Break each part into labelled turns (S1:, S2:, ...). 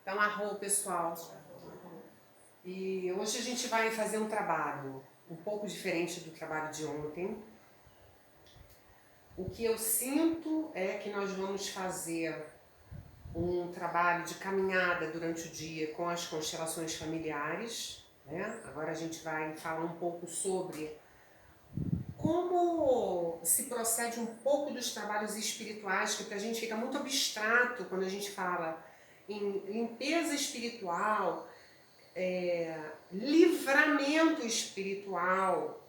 S1: Então, arro, pessoal. E hoje a gente vai fazer um trabalho um pouco diferente do trabalho de ontem. O que eu sinto é que nós vamos fazer um trabalho de caminhada durante o dia com as constelações familiares, né? Agora a gente vai falar um pouco sobre como se procede um pouco dos trabalhos espirituais, que pra gente fica muito abstrato quando a gente fala em limpeza espiritual, livramento espiritual,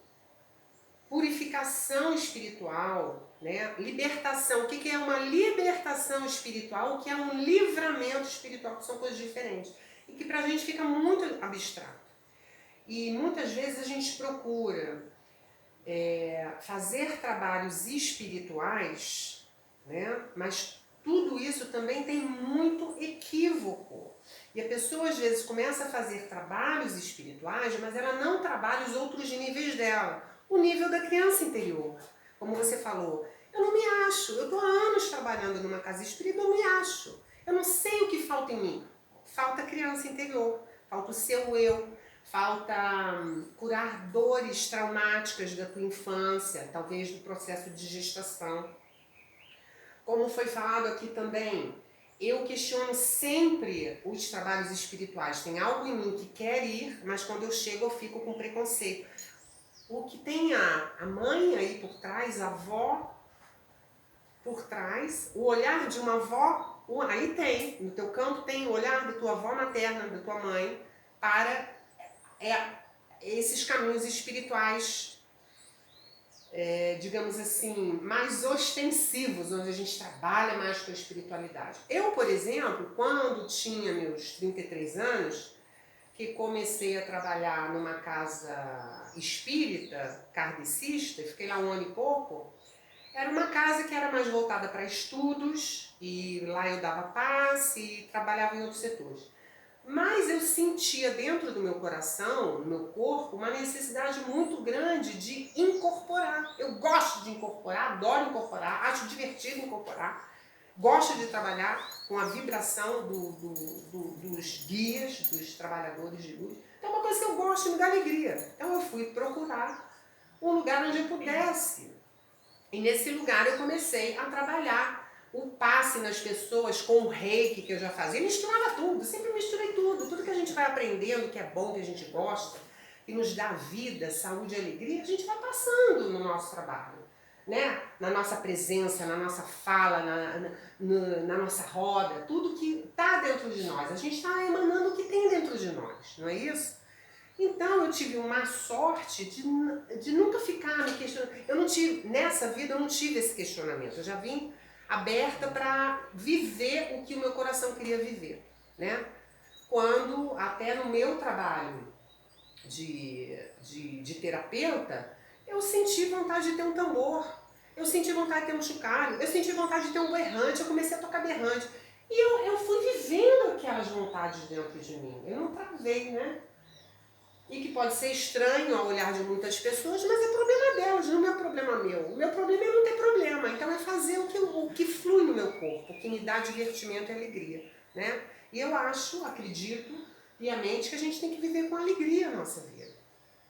S1: purificação espiritual, né? Libertação. O que é uma libertação espiritual? O que é um livramento espiritual? Que são coisas diferentes. E que pra gente fica muito abstrato. E muitas vezes a gente procura fazer trabalhos espirituais, né? Mas tudo isso também tem muito equívoco. E a pessoa às vezes começa a fazer trabalhos espirituais, mas ela não trabalha os outros níveis dela. O nível da criança interior. Como você falou, eu não me acho. Eu estou há anos trabalhando numa casa espírita, eu não me acho. Eu não sei o que falta em mim. Falta a criança interior, falta o seu eu, falta curar dores traumáticas da tua infância, talvez do processo de gestação. Como foi falado aqui também, eu questiono sempre os trabalhos espirituais. Tem algo em mim que quer ir, mas quando eu chego eu fico com preconceito. O que tem a mãe aí por trás, a avó por trás, o olhar de uma avó, aí tem, no teu campo tem o olhar da tua avó materna, da tua mãe, para esses caminhos espirituais, digamos assim, mais ostensivos, onde a gente trabalha mais com a espiritualidade. Eu, por exemplo, quando tinha meus 33 anos, que comecei a trabalhar numa casa espírita, kardecista, fiquei lá um ano e pouco, era uma casa que era mais voltada para estudos, e lá eu dava passe e trabalhava em outros setores. Mas eu sentia dentro do meu coração, no meu corpo, uma necessidade muito grande de incorporar. Eu gosto de incorporar, adoro incorporar, acho divertido incorporar. Gosto de trabalhar com a vibração dos guias, dos trabalhadores de luz. Então é uma coisa que eu gosto e me dá alegria. Então eu fui procurar um lugar onde eu pudesse. E nesse lugar eu comecei a trabalhar o passe nas pessoas com o reiki que eu já fazia. Eu misturava tudo, sempre misturei tudo. Tudo que a gente vai aprendendo, que é bom, que a gente gosta, que nos dá vida, saúde e alegria, a gente vai passando no nosso trabalho. Né? Na nossa presença, na nossa fala, na nossa roda, tudo que está dentro de nós. A gente está emanando o que tem dentro de nós, não é isso? Então eu tive uma sorte de nunca ficar me questionando. Eu não tive, nessa vida eu não tive esse questionamento. Eu já vim aberta para viver o que o meu coração queria viver, né? Quando até no meu trabalho de terapeuta, eu senti vontade de ter um tambor, eu senti vontade de ter um chocalho, eu senti vontade de ter um berrante, eu comecei a tocar berrante. E eu fui vivendo aquelas vontades dentro de mim. Eu não travei, né? E que pode ser estranho ao olhar de muitas pessoas, mas é problema delas, não é problema meu. O meu problema é não ter problema, então é fazer o que flui no meu corpo, o que me dá divertimento e alegria, né? E eu acho, acredito piamente que a gente tem que viver com alegria a nossa vida,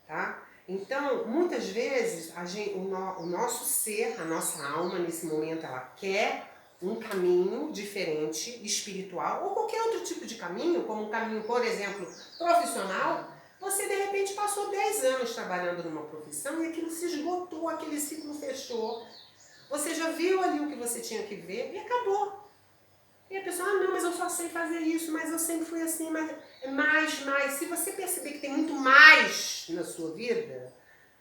S1: tá? Então, muitas vezes, o nosso ser, a nossa alma, nesse momento, ela quer um caminho diferente, espiritual, ou qualquer outro tipo de caminho, como um caminho, por exemplo, profissional. Você, de repente, passou 10 anos trabalhando numa profissão e aquilo se esgotou, aquele ciclo fechou. Você já viu ali o que você tinha que ver e acabou. E a pessoa, não, mas eu só sei fazer isso, mas eu sempre fui assim, mas mais. Se você perceber que tem muito mais na sua vida,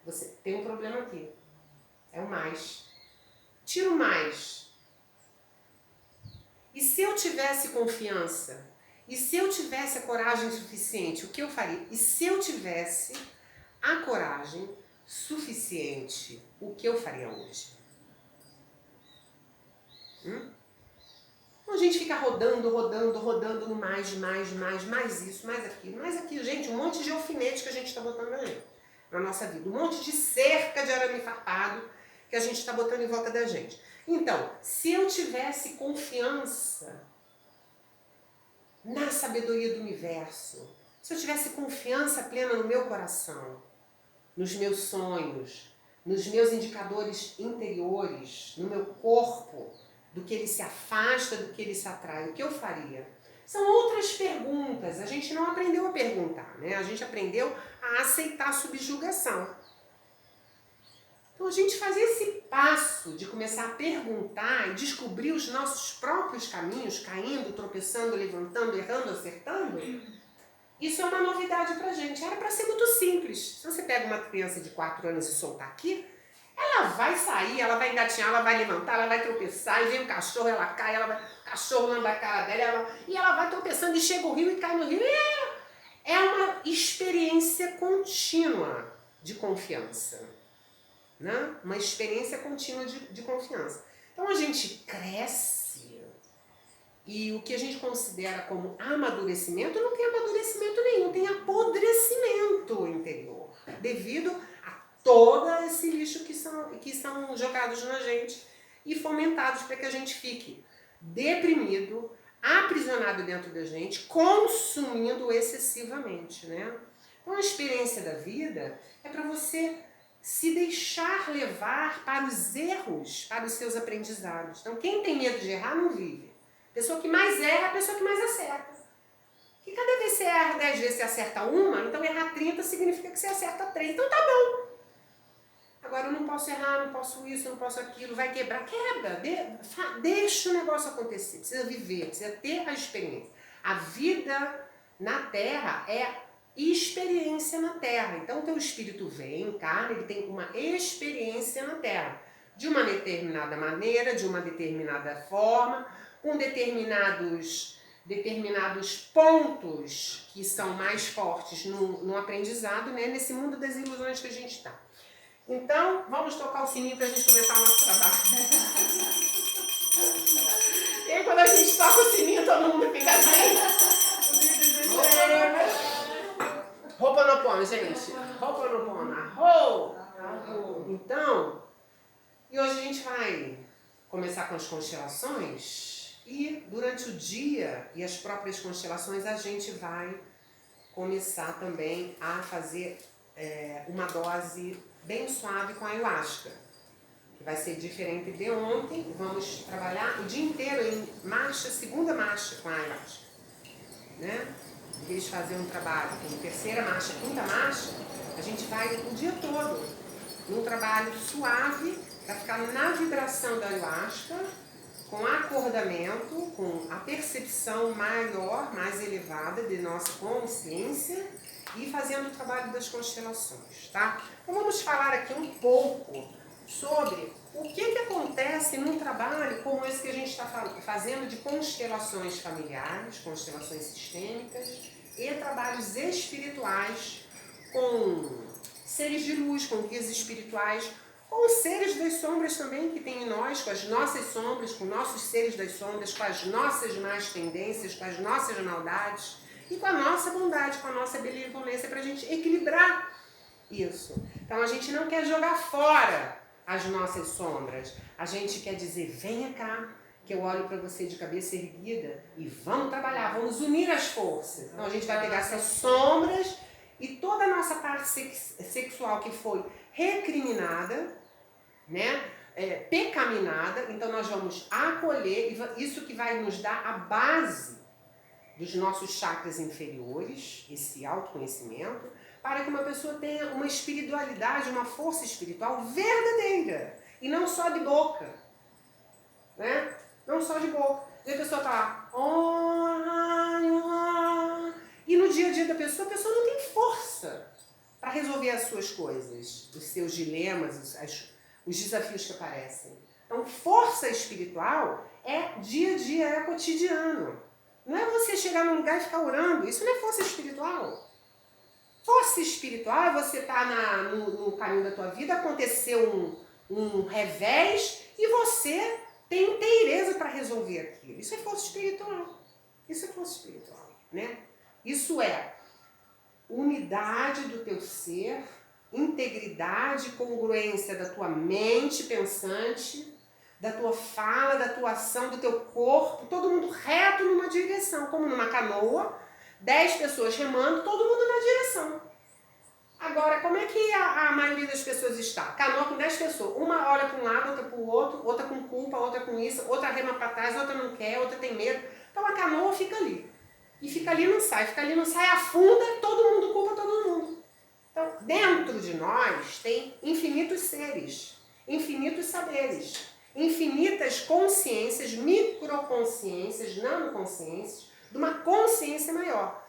S1: você tem um problema aqui. É o mais. Tira o mais. E se eu tivesse confiança? E se eu tivesse a coragem suficiente, o que eu faria? E se eu tivesse a coragem suficiente, o que eu faria hoje? Então a gente fica rodando no mais isso, mais aquilo. Gente, um monte de alfinete que a gente está botando na nossa vida. Um monte de cerca de arame farpado que a gente está botando em volta da gente. Então, se eu tivesse confiança sabedoria do universo, se eu tivesse confiança plena no meu coração, nos meus sonhos, nos meus indicadores interiores, no meu corpo, do que ele se afasta, do que ele se atrai, o que eu faria? São outras perguntas. A gente não aprendeu a perguntar, né? A gente aprendeu a aceitar a subjugação. Então a gente fazer esse passo de começar a perguntar e descobrir os nossos próprios caminhos, caindo, tropeçando, levantando, errando, acertando, isso é uma novidade pra gente. Era pra ser muito simples. Se você pega uma criança de 4 anos e soltar aqui, ela vai sair, ela vai engatinhar, ela vai levantar, ela vai tropeçar, e vem um cachorro, ela cai, o cachorro lamba a cara dela, e ela vai tropeçando e chega o rio e cai no rio. É uma experiência contínua de confiança, né? Uma experiência contínua de confiança. Então a gente cresce e o que a gente considera como amadurecimento não tem amadurecimento nenhum, tem apodrecimento interior, devido a todo esse lixo que são jogados na gente e fomentados para que a gente fique deprimido, aprisionado dentro da gente, consumindo excessivamente, né? Então a experiência da vida é para você se deixar levar para os erros, para os seus aprendizados. Então quem tem medo de errar não vive. A pessoa que mais erra é a pessoa que mais acerta. E cada vez que você erra 10 vezes, você acerta uma, então errar 30 significa que você acerta 3. Então tá bom. Agora eu não posso errar, não posso isso, não posso aquilo, vai quebrar. Quebra, deixa o negócio acontecer. Precisa viver, precisa ter a experiência. A vida na Terra é experiência na Terra. Então o teu espírito vem, encarna, ele tem uma experiência na Terra. De uma determinada maneira, de uma determinada forma, com determinados pontos que são mais fortes no aprendizado, né? Nesse mundo das ilusões que a gente está. Então, vamos tocar o sininho para a gente começar o nosso trabalho. E aí, quando a gente toca o sininho, todo mundo fica assim. Ho'oponopono, gente. Ho'oponopono. Então, e hoje a gente vai começar com as constelações e durante o dia e as próprias constelações a gente vai começar também a fazer uma dose bem suave com a ayahuasca, que vai ser diferente de ontem. Vamos trabalhar o dia inteiro em marcha, segunda marcha com a ayahuasca, né? Eles fazem um trabalho com terceira marcha, quinta marcha, a gente vai o dia todo num trabalho suave para ficar na vibração da ayahuasca, com acordamento, com a percepção maior, mais elevada de nossa consciência e fazendo o trabalho das constelações, tá? Então vamos falar aqui um pouco sobre o que acontece num trabalho como esse que a gente está fazendo de constelações familiares, constelações sistêmicas e trabalhos espirituais com seres de luz, com guias espirituais, com os seres das sombras também que tem em nós, com as nossas sombras, com nossos seres das sombras, com as nossas más tendências, com as nossas maldades e com a nossa bondade, com a nossa benevolência, para a gente equilibrar isso. Então a gente não quer jogar fora as nossas sombras, a gente quer dizer, venha cá, que eu olho para você de cabeça erguida e vamos trabalhar, vamos unir as forças. Então a gente vai pegar essas sombras e toda a nossa parte sexual que foi recriminada, né, pecaminada, então nós vamos acolher, isso que vai nos dar a base dos nossos chakras inferiores, esse autoconhecimento, para que uma pessoa tenha uma espiritualidade, uma força espiritual verdadeira, e não só de boca, né? Não só de boca. E a pessoa tá lá, e no dia a dia da pessoa, a pessoa não tem força para resolver as suas coisas, os seus dilemas, os desafios que aparecem. Então, força espiritual é dia a dia, é cotidiano. Não é você chegar num lugar e ficar orando. Isso não é força espiritual. Força espiritual é você estar no caminho da tua vida, aconteceu um revés e você tem inteireza para resolver aquilo. Isso é força espiritual. Isso é força espiritual, né? Isso é unidade do teu ser, integridade, congruência da tua mente pensante, da tua fala, da tua ação, do teu corpo, todo mundo reto numa direção, como numa canoa. 10 pessoas remando, todo mundo na direção. Agora, como é que a maioria das pessoas está? Canoa com 10 pessoas. Uma olha para um lado, outra para o outro, outra com culpa, outra com isso, outra rema para trás, outra não quer, outra tem medo. Então a canoa fica ali. E fica ali e não sai, afunda, todo mundo culpa todo mundo. Então, dentro de nós tem infinitos seres, infinitos saberes, infinitas consciências, microconsciências, nanoconsciências, de uma consciência maior,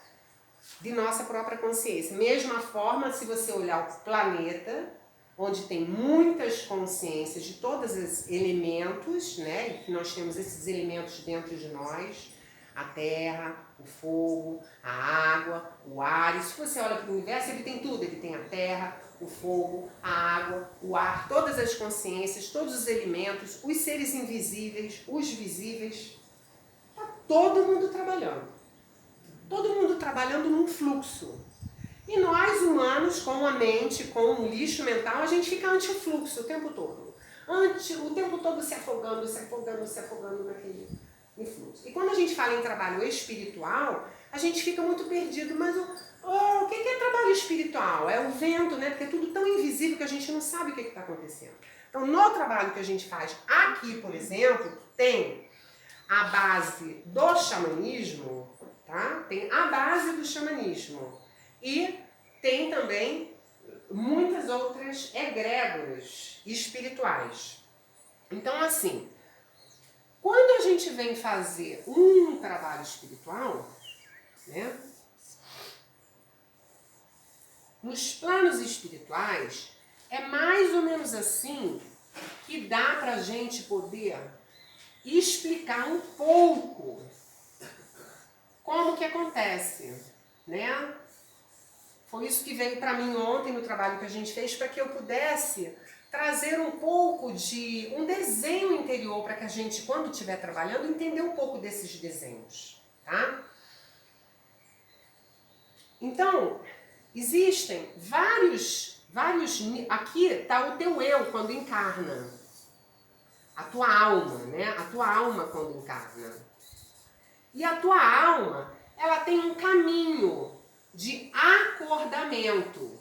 S1: de nossa própria consciência. Mesma forma, se você olhar o planeta, onde tem muitas consciências de todos os elementos, né? E que nós temos esses elementos dentro de nós, a terra, o fogo, a água, o ar. E se você olha para o universo, ele tem tudo. Ele tem a terra, o fogo, a água, o ar, todas as consciências, todos os elementos, os seres invisíveis, os visíveis. Está todo mundo trabalhando. Todo mundo trabalhando num fluxo. E nós, humanos, com a mente, com o lixo mental, a gente fica anti-fluxo o tempo todo. O tempo todo se afogando naquele fluxo. E quando a gente fala em trabalho espiritual, a gente fica muito perdido. Mas o que é trabalho espiritual? É o vento, né? Porque é tudo tão invisível que a gente não sabe o que está acontecendo. Então, no trabalho que a gente faz aqui, por exemplo, tem a base do xamanismo, tá? Tem a base do xamanismo. E tem também muitas outras egrégoras espirituais. Então, assim, quando a gente vem fazer um trabalho espiritual, né? Nos planos espirituais, é mais ou menos assim que dá pra gente poder explicar um pouco como que acontece, né? Foi isso que veio para mim ontem no trabalho que a gente fez, para que eu pudesse trazer um pouco de um desenho interior, para que a gente, quando estiver trabalhando, entender um pouco desses desenhos, tá? Então, existem vários... Aqui está o teu eu quando encarna. A tua alma, né? A tua alma quando encarna. E a tua alma, ela tem um caminho de acordamento.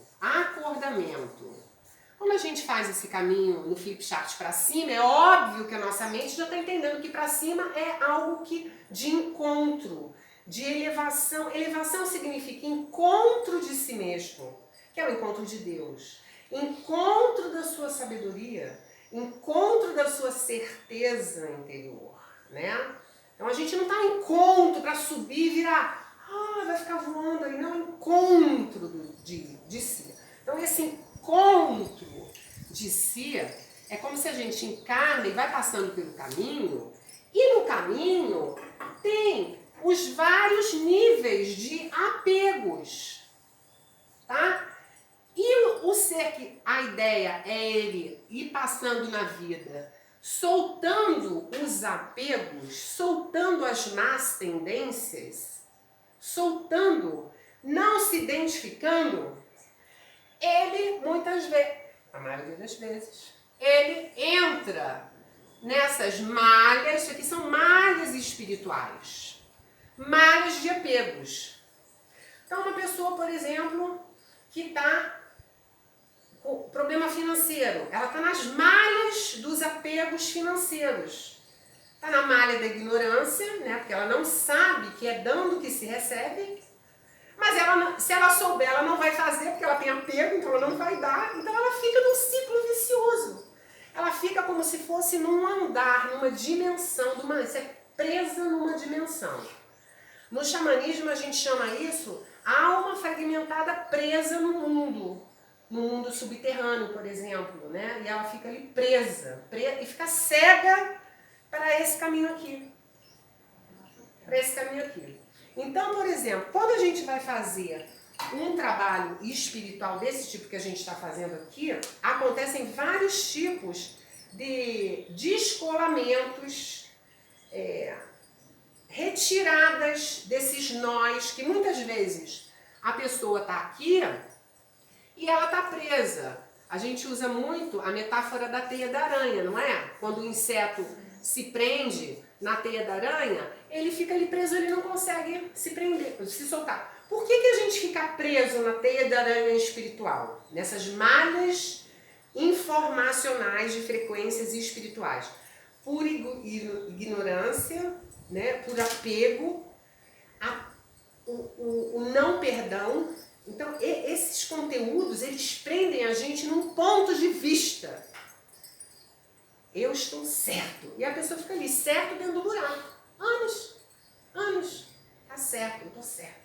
S1: Quando a gente faz esse caminho no flip chart para cima, é óbvio que a nossa mente já está entendendo que para cima é algo de encontro, de elevação. Elevação significa encontro de si mesmo, que é o encontro de Deus. Encontro da sua sabedoria, encontro da sua certeza interior, né? Então a gente não está em encontro para subir e virar, vai ficar voando aí, não, encontro de si. Então esse encontro de si é como se a gente encarna e vai passando pelo caminho, e no caminho tem os vários níveis de apegos, tá? E o ser que a ideia é ele ir passando na vida, soltando os apegos, soltando as más tendências, soltando, não se identificando, ele muitas vezes, a maioria das vezes, ele entra nessas malhas, isso aqui são malhas espirituais, malhas de apegos. Então uma pessoa, por exemplo, que está com problema financeiro, ela está nas malhas dos apegos financeiros. Está na malha da ignorância, né? Porque ela não sabe que é dando que se recebe. Mas se ela souber, ela não vai fazer, porque ela tem apego, então ela não vai dar. Então ela fica num ciclo vicioso. Ela fica como se fosse num andar, numa dimensão, você é presa numa dimensão. No xamanismo a gente chama isso alma fragmentada presa no mundo subterrâneo, por exemplo, né? E ela fica ali presa e fica cega para esse caminho aqui. Então, por exemplo, quando a gente vai fazer um trabalho espiritual desse tipo que a gente está fazendo aqui, acontecem vários tipos de descolamentos, retiradas desses nós, que muitas vezes a pessoa está aqui e ela está presa. A gente usa muito a metáfora da teia da aranha, não é? Quando o inseto se prende na teia da aranha, ele fica ali preso, ele não consegue se prender, se soltar. Por que a gente fica preso na teia da aranha espiritual? Nessas malhas informacionais de frequências espirituais. Por ignorância, né? Por apego, o não perdão. Então, esses conteúdos, eles prendem a gente num ponto de vista. Eu estou certo. E a pessoa fica ali, certo dentro do buraco. Anos. Tá certo, eu tô certo.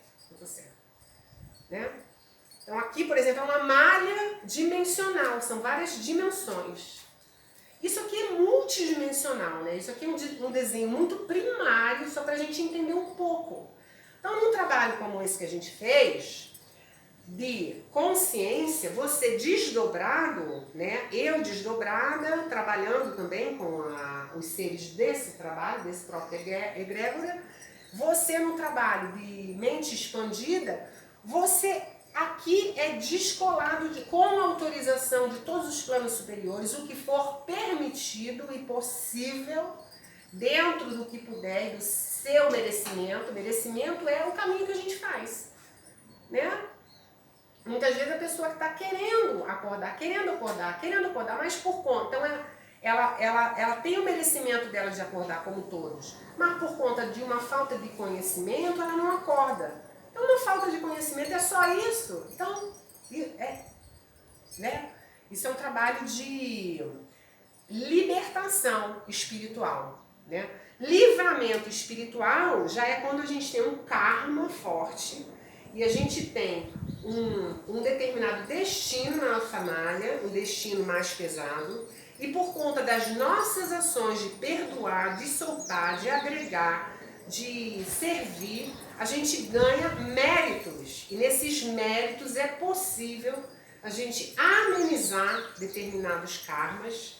S1: Né? Então aqui, por exemplo, é uma malha dimensional. São várias dimensões. Isso aqui é multidimensional, né? Isso aqui é um desenho muito primário, só pra gente entender um pouco. Então, num trabalho como esse que a gente fez, de consciência, você desdobrado, né? Eu desdobrada, trabalhando também com os seres desse trabalho, desse próprio egrégora, você no trabalho de mente expandida, você aqui é descolado com a autorização de todos os planos superiores, o que for permitido e possível, dentro do que puder e do seu merecimento. Merecimento é o caminho que a gente faz, né? Muitas vezes a pessoa que está querendo acordar, mas por conta. Então ela tem o merecimento dela de acordar como todos, mas por conta de uma falta de conhecimento, ela não acorda. Então uma falta de conhecimento é só isso. Então, né? Isso é um trabalho de libertação espiritual, né? Livramento espiritual já é quando a gente tem um karma forte e a gente tem um determinado destino na nossa malha, um destino mais pesado, e por conta das nossas ações de perdoar, de soltar, de agregar, de servir, a gente ganha méritos. E nesses méritos é possível a gente amenizar determinados karmas,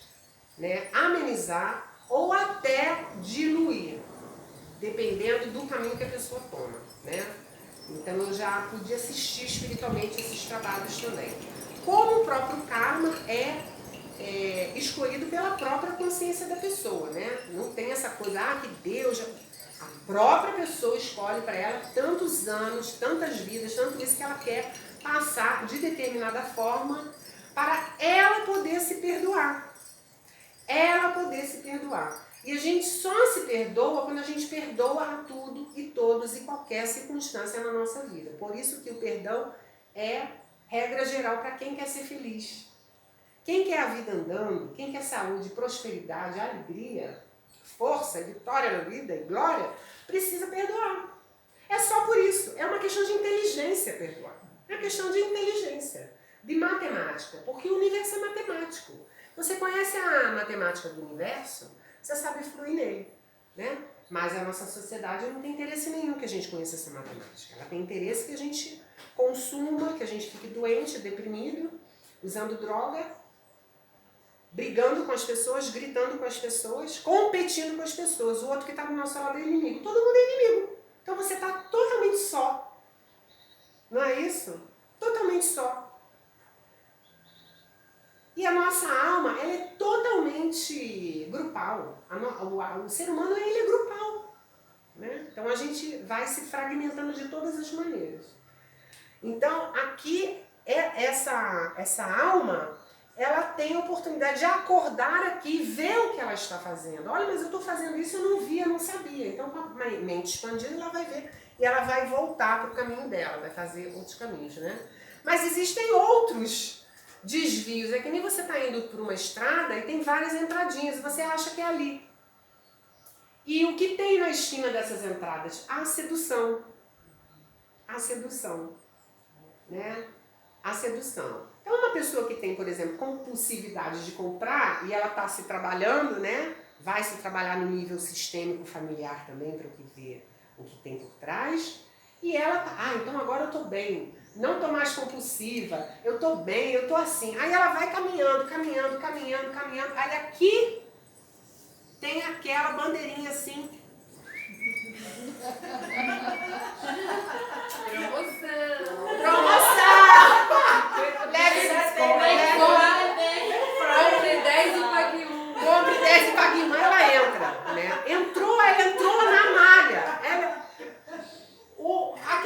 S1: né? Amenizar ou até diluir, dependendo do caminho que a pessoa toma, né? Então eu já pude assistir espiritualmente esses trabalhos também. Como o próprio karma é escolhido pela própria consciência da pessoa, né? Não tem essa coisa, que Deus... A própria pessoa escolhe para ela tantos anos, tantas vidas, tanto isso que ela quer passar de determinada forma para ela poder se perdoar. E a gente só se perdoa quando a gente perdoa a tudo e todos e qualquer circunstância na nossa vida. Por isso que o perdão é regra geral para quem quer ser feliz. Quem quer a vida andando, quem quer saúde, prosperidade, alegria, força, vitória na vida e glória, precisa perdoar. É só por isso. É uma questão de inteligência perdoar. É uma questão de inteligência, de matemática, porque o universo é matemático. Você conhece a matemática do universo, você sabe fluir nele, né? Mas a nossa sociedade não tem interesse nenhum que a gente conheça essa matemática. Ela tem interesse que a gente consuma, que a gente fique doente, deprimido, usando droga, brigando com as pessoas, gritando com as pessoas, competindo com as pessoas. O outro que está do nosso lado é inimigo. Todo mundo é inimigo. Então você está totalmente só. Não é isso? Totalmente só. E a nossa alma, ela é totalmente grupal. O ser humano, ele é grupal, né? Então a gente vai se fragmentando de todas as maneiras. Então aqui, essa alma, ela tem a oportunidade de acordar aqui e ver o que ela está fazendo. Olha, mas eu estou fazendo isso, eu não via, não sabia. Então com a mente expandida, ela vai ver. E ela vai voltar para o caminho dela, vai fazer outros caminhos, né? Mas existem outros desvios. É que nem você está indo por uma estrada e tem várias entradinhas, você acha que é ali. E o que tem na esquina dessas entradas? A sedução. A sedução. Né? A sedução. Então uma pessoa que tem, por exemplo, compulsividade de comprar e ela está se trabalhando, né? Vai se trabalhar no nível sistêmico familiar também para ver o que tem por trás. E ela tá, então agora eu estou bem. Não estou mais compulsiva, eu estou bem, eu estou assim. Aí ela vai caminhando. Aí aqui tem aquela bandeirinha assim. Promoção! Leve Compre 10 e pague 1. Compre 10 e pague 1. Ela entra, né? Entrou, ela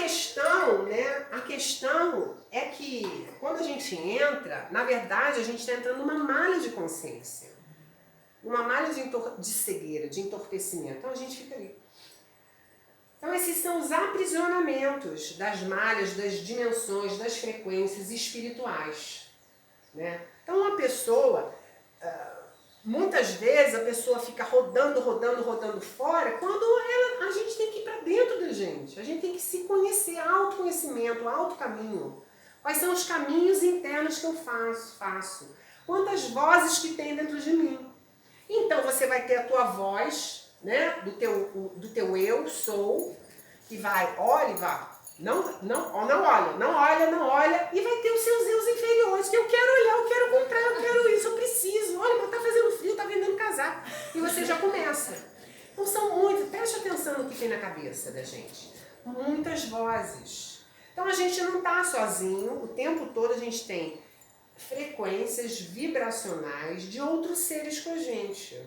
S1: questão, né? A questão é que quando a gente entra, na verdade a gente está entrando numa malha de consciência. Uma malha de cegueira, de entorpecimento. Então a gente fica ali. Então esses são os aprisionamentos das malhas, das dimensões, das frequências espirituais, né? Então uma pessoa, muitas vezes a pessoa fica rodando fora, quando a gente tem que ir para dentro da gente. A gente tem que se conhecer, autoconhecimento, autocaminho. Quais são os caminhos internos que eu faço? Quantas vozes que tem dentro de mim? Então você vai ter a tua voz, né, do teu eu, sou, que vai, olha, não olha, e vai ter os seus eus inferiores, que eu quero olhar, eu quero comprar, eu quero isso, eu preciso, olha, mas tá fazendo frio, tá vendendo casaco, e você já começa. Então são muitas, preste atenção no que tem na cabeça da gente, muitas vozes. Então a gente não tá sozinho, o tempo todo a gente tem frequências vibracionais de outros seres com a gente.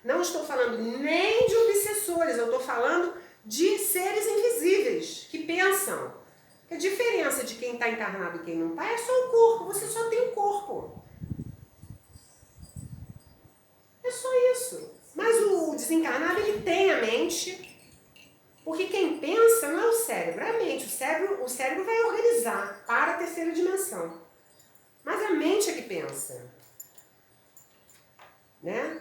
S1: Não estou falando nem de obsessores, eu estou falando de seres invisíveis, que pensam. A diferença de quem está encarnado e quem não está é só o corpo, você só tem o corpo. É só isso. Mas o desencarnado, ele tem a mente, porque quem pensa não é o cérebro, é a mente. O cérebro vai organizar para a terceira dimensão. Mas a mente é que pensa, né?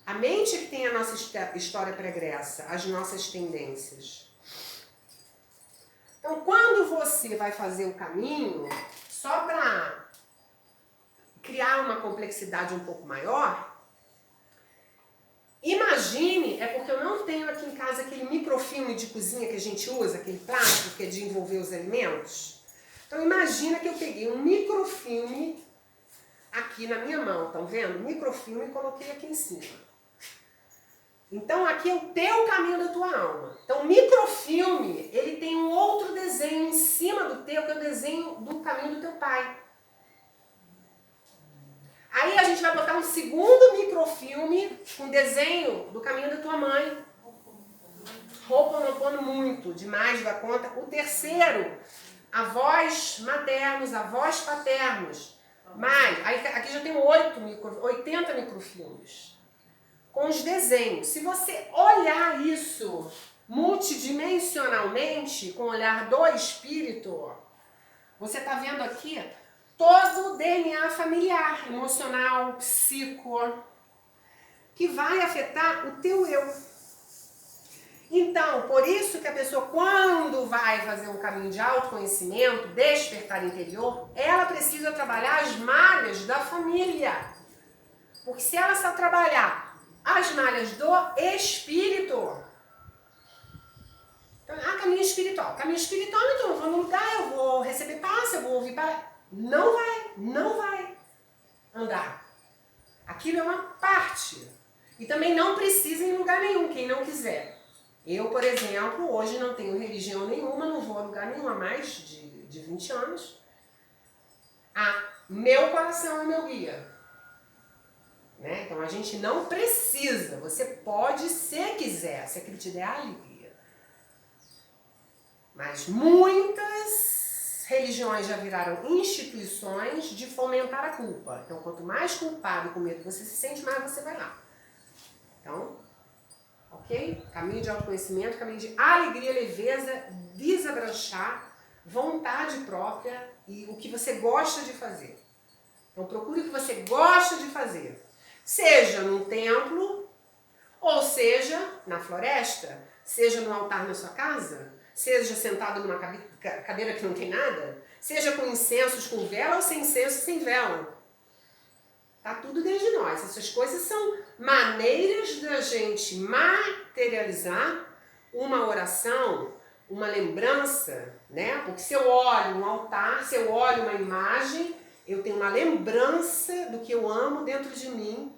S1: A mente é que tem a nossa história pregressa, as nossas tendências. Então, quando você vai fazer o caminho, só para criar uma complexidade um pouco maior, imagine, é porque eu não tenho aqui em casa aquele microfilme de cozinha que a gente usa, aquele plástico que é de envolver os alimentos. Então imagina que eu peguei um microfilme aqui na minha mão, estão vendo? Microfilme e coloquei aqui em cima. Então aqui é o teu caminho da tua alma. Então o microfilme, ele tem um outro desenho em cima do teu, que é o desenho do caminho do teu pai. Aí a gente vai botar um segundo microfilme com desenho do caminho da tua mãe. Ho'oponopono muito, demais da conta. O terceiro, avós maternos, avós paternos. Mas, aí, aqui já tem 80 microfilmes. Com os desenhos. Se você olhar isso multidimensionalmente, com o olhar do espírito, você está vendo aqui todo o DNA familiar, emocional, psico, que vai afetar o teu eu. Então, por isso que a pessoa, quando vai fazer um caminho de autoconhecimento, despertar interior, ela precisa trabalhar as malhas da família. Porque se ela só trabalhar as malhas do espírito, então, caminho espiritual. Caminho espiritual, então, eu vou no lugar, eu vou receber passe, eu vou ouvir passe. Não vai andar. Aquilo é uma parte. E também não precisa ir em lugar nenhum, quem não quiser. Eu, por exemplo, hoje não tenho religião nenhuma, não vou a lugar nenhum há mais de 20 anos. Meu coração é meu guia. Né? Então a gente não precisa, você pode, se quiser, se aquilo te der alegria. Mas muitas religiões já viraram instituições de fomentar a culpa. Então quanto mais culpado e com medo você se sente, mais você vai lá. Então, ok? Caminho de autoconhecimento, caminho de alegria, leveza, desabrochar, vontade própria e o que você gosta de fazer. Então procure o que você gosta de fazer. Seja num templo, ou seja na floresta, seja no altar na sua casa, seja sentado numa cadeira que não tem nada, seja com incensos com vela ou sem incenso sem vela. Tá tudo dentro de nós. Essas coisas são maneiras da gente materializar uma oração, uma lembrança, né? Porque se eu olho um altar, se eu olho uma imagem, eu tenho uma lembrança do que eu amo dentro de mim,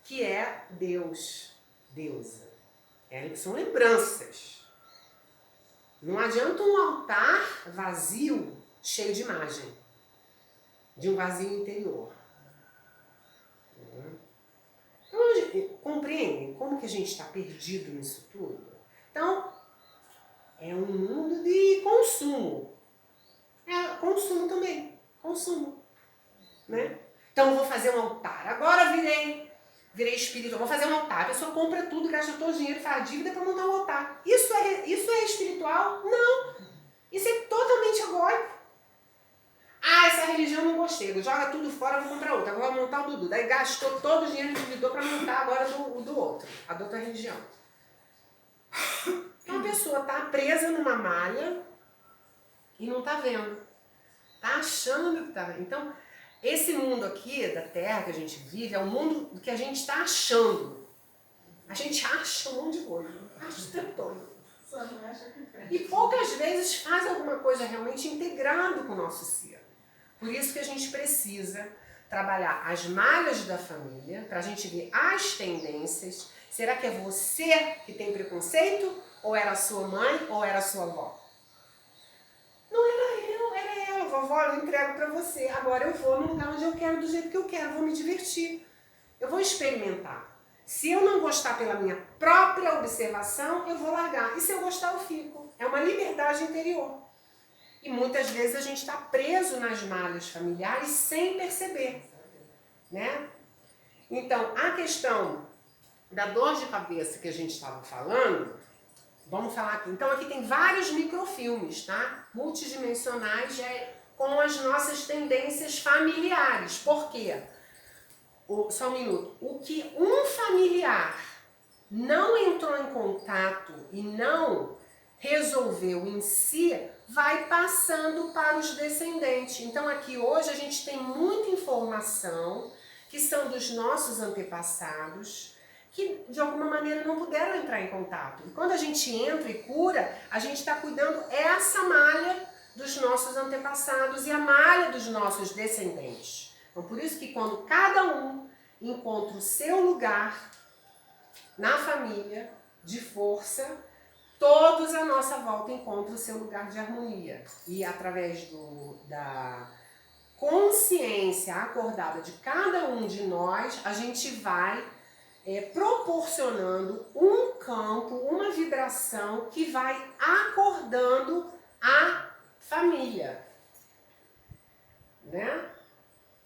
S1: que é Deus, deusa. São lembranças. Não adianta um altar vazio, cheio de imagem, de um vazio interior. Então, compreendem como que a gente está perdido nisso tudo? Então, é um consumo. É consumo também. Consumo. Né? Então eu vou fazer um altar. Agora virei espiritual, vou fazer um altar. A pessoa compra tudo, gasta todo o dinheiro, faz dívida para montar um altar. Isso é espiritual? Não. Isso é totalmente egóico. Ah, essa religião eu não gostei. Joga tudo fora, vou comprar outra. Agora vou montar o do Dudu. Daí gastou todo o dinheiro, endividou para montar agora o do outro. A da outra religião. Então a pessoa está presa numa malha e não está vendo. Está achando que está vendo. Então, esse mundo aqui da Terra que a gente vive é um mundo que a gente está achando. A gente acha um monte de coisa. Acha o tempo todo. E poucas vezes faz alguma coisa realmente integrado com o nosso ser. Por isso que a gente precisa trabalhar as malhas da família, para a gente ver as tendências. Será que é você que tem preconceito? Ou era a sua mãe? Ou era a sua avó? Não era eu, era ela. Vovó, eu entrego para você. Agora eu vou no lugar onde eu quero, do jeito que eu quero. Vou me divertir. Eu vou experimentar. Se eu não gostar pela minha própria observação, eu vou largar. E se eu gostar, eu fico. É uma liberdade interior. E muitas vezes a gente está preso nas malhas familiares sem perceber. Né? Então, a questão da dor de cabeça que a gente estava falando, vamos falar aqui. Então, aqui tem vários microfilmes, tá? Multidimensionais, com as nossas tendências familiares. Por quê? Só um minuto. O que um familiar não entrou em contato e não resolveu em si, vai passando para os descendentes. Então aqui hoje a gente tem muita informação que são dos nossos antepassados, que de alguma maneira não puderam entrar em contato. E quando a gente entra e cura, a gente está cuidando essa malha dos nossos antepassados e a malha dos nossos descendentes. Então por isso que quando cada um encontra o seu lugar na família de força, todos à nossa volta encontram o seu lugar de harmonia. E através da consciência acordada de cada um de nós, a gente vai proporcionando um campo, uma vibração que vai acordando a família. Né?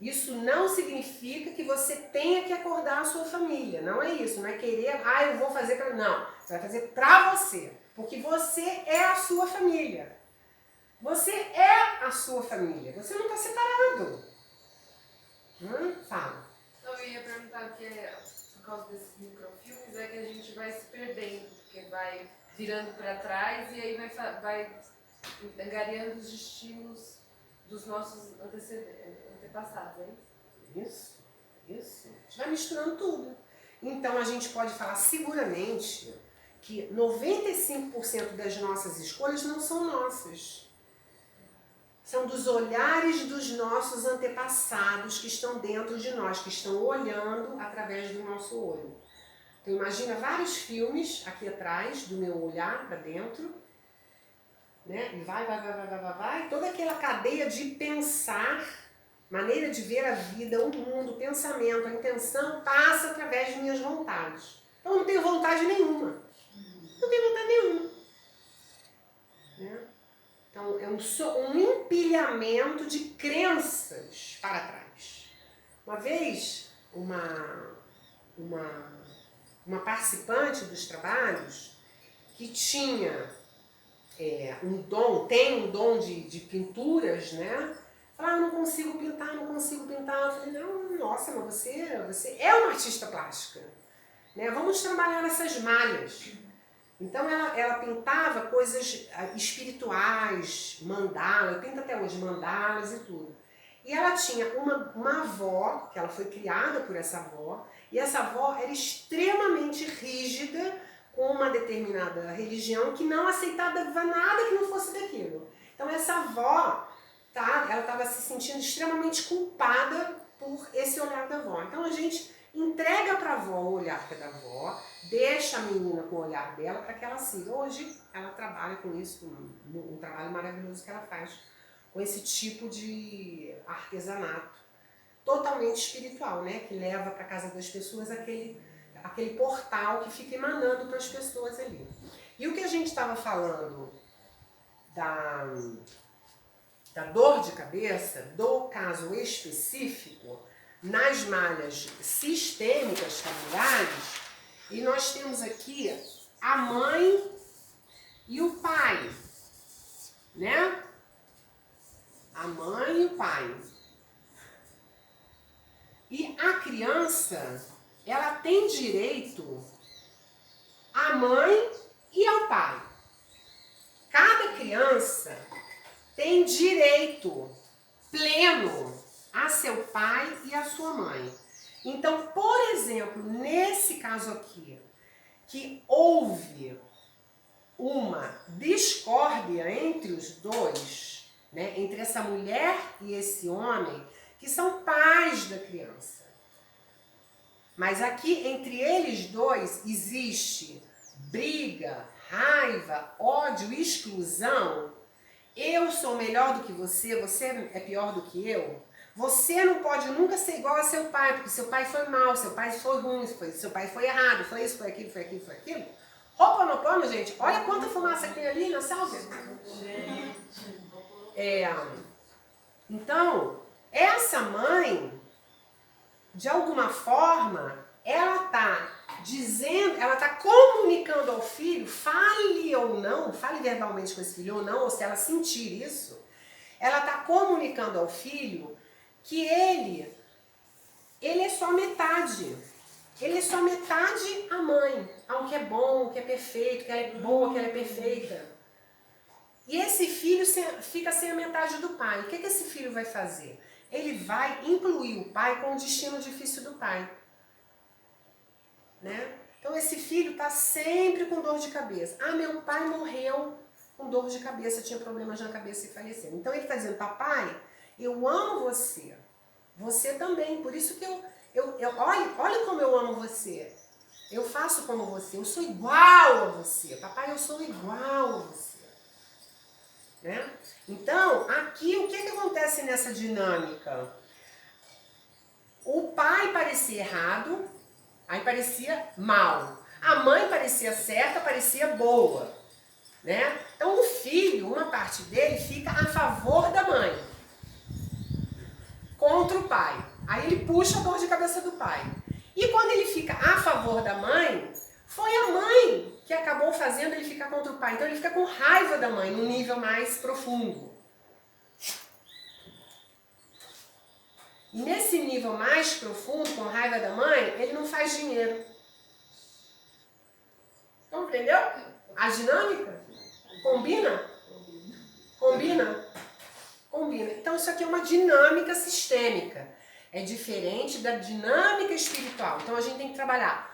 S1: Isso não significa que você tenha que acordar a sua família. Não é isso. Não é querer, eu vou fazer para... Não, você vai fazer para você. Porque você é a sua família. Você é a sua família. Você não está separado. Fala.
S2: Eu ia perguntar que por causa desses microfilmes é que a gente vai se perdendo. Porque vai virando para trás e aí vai angariando os destinos dos nossos antepassados, é
S1: isso? Isso. A gente vai misturando tudo. Então a gente pode falar seguramente que 95% das nossas escolhas não são nossas. São dos olhares dos nossos antepassados que estão dentro de nós, que estão olhando através do nosso olho. Então imagina vários filmes aqui atrás do meu olhar para dentro, né? E vai, toda aquela cadeia de pensar, maneira de ver a vida, o mundo, o pensamento, a intenção passa através de minhas vontades. Então eu não tenho vontade nenhuma. Não tenho vontade nenhuma. Né? Então é um empilhamento de crenças para trás. Uma vez, uma participante dos trabalhos que tinha tem um dom de pinturas, né? Falava, não consigo pintar. Eu falei, não, nossa, mas você é uma artista plástica. Né? Vamos trabalhar nessas malhas. Então ela pintava coisas espirituais, mandala, eu pinto até hoje mandalas e tudo. E ela tinha uma avó, que ela foi criada por essa avó, e essa avó era extremamente rígida com uma determinada religião que não aceitava nada que não fosse daquilo. Então essa avó, ela estava se sentindo extremamente culpada por esse olhar da avó. Então a gente entrega para a avó o olhar que é da avó, deixa a menina com o olhar dela para que ela siga. Hoje ela trabalha com isso, um trabalho maravilhoso que ela faz com esse tipo de artesanato totalmente espiritual, né? Que leva para a casa das pessoas aquele portal que fica emanando para as pessoas ali. E o que a gente estava falando da dor de cabeça, do caso específico, nas malhas sistêmicas familiares, e nós temos aqui a mãe e o pai, né? A mãe e o pai. E a criança, ela tem direito à mãe e ao pai. Cada criança tem direito pleno a seu pai e a sua mãe. Então, por exemplo, nesse caso aqui, que houve uma discórdia entre os dois, né, entre essa mulher e esse homem, que são pais da criança. Mas aqui, entre eles dois, existe briga, raiva, ódio, exclusão. Eu sou melhor do que você é pior do que eu. Você não pode nunca ser igual a seu pai, porque seu pai foi mal, seu pai foi ruim, seu pai foi errado, foi isso, foi aquilo, foi aquilo, foi aquilo. Ho'oponopono, gente, olha quanta fumaça que tem ali na salva. Então, essa mãe, de alguma forma, ela está dizendo, ela está comunicando ao filho, fale ou não, fale verbalmente com esse filho ou não, ou se ela sentir isso, ela está comunicando ao filho que ele é só metade. Ele é só metade a mãe, ao que é bom, o que é perfeito, que ela é boa, que ela é perfeita. E esse filho fica sem a metade do pai. O que esse filho vai fazer? Ele vai incluir o pai com o destino difícil do pai. Né? Então esse filho está sempre com dor de cabeça. Ah, meu pai morreu com dor de cabeça, tinha problemas na cabeça e faleceu. Então ele está dizendo, papai, eu amo você. Você também. Por isso que olha como eu amo você. Eu faço como você. Eu sou igual a você. Papai, eu sou igual a você. Né? Então, aqui, o que acontece nessa dinâmica? O pai parecia errado, aí parecia mal. A mãe parecia certa, parecia boa. Né? Então, o filho, uma parte dele, fica a favor da mãe, contra o pai. Aí ele puxa a dor de cabeça do pai. E quando ele fica a favor da mãe, foi a mãe que acabou fazendo ele ficar contra o pai. Então ele fica com raiva da mãe, num nível mais profundo. E nesse nível mais profundo, com raiva da mãe, ele não faz dinheiro. Compreendeu? A dinâmica? Combina? Combina? Combina. Então isso aqui é uma dinâmica sistêmica. É diferente da dinâmica espiritual. Então a gente tem que trabalhar